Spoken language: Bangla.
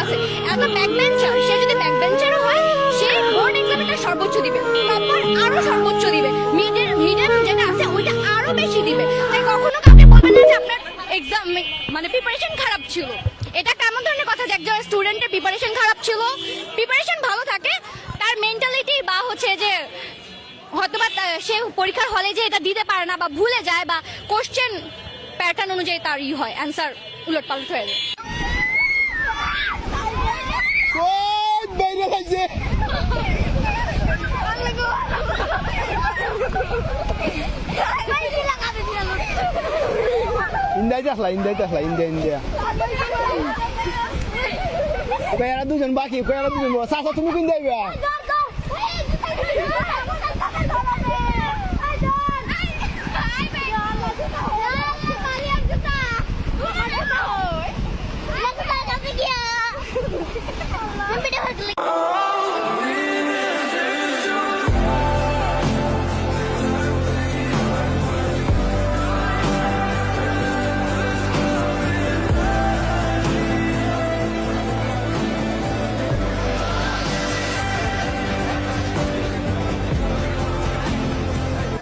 আছে। এত ব্যাক বেঞ্চার, সে যদি ব্যাক বেঞ্চারও হয়, সে বোর্ড এক্সামে তার সর্বোচ্চ দিবে, টপার আরো সর্বোচ্চ দিবে, মিডিয়াম যেটা আছে ওইটা আরো বেশি দিবে। তাই কখনো কাউকে বলবেন না যে আপনার এক্সাম মানে প্রিপারেশন খারাপ ছিল। এটা কেমন ধরনের কথা যে একজন স্টুডেন্টের প্রিপারেশন খারাপ ছিল? প্রিপারেশন ভালো থাকে, তার মেন্টালিটি বা হচ্ছে যে হয়তোবা সে পরীক্ষার হলে যে এটা দিতে পারে না বা ভুলে যায় বা কোশ্চেন প্যাটার্ন অনুযায়ী তার হয় অ্যান্সার উলটপালট হয়ে যায়। ইন্ডিয়া কয়েরা দুজন বাকি, কয়েরা দুজন চাচা তুমি কিন যাইবা?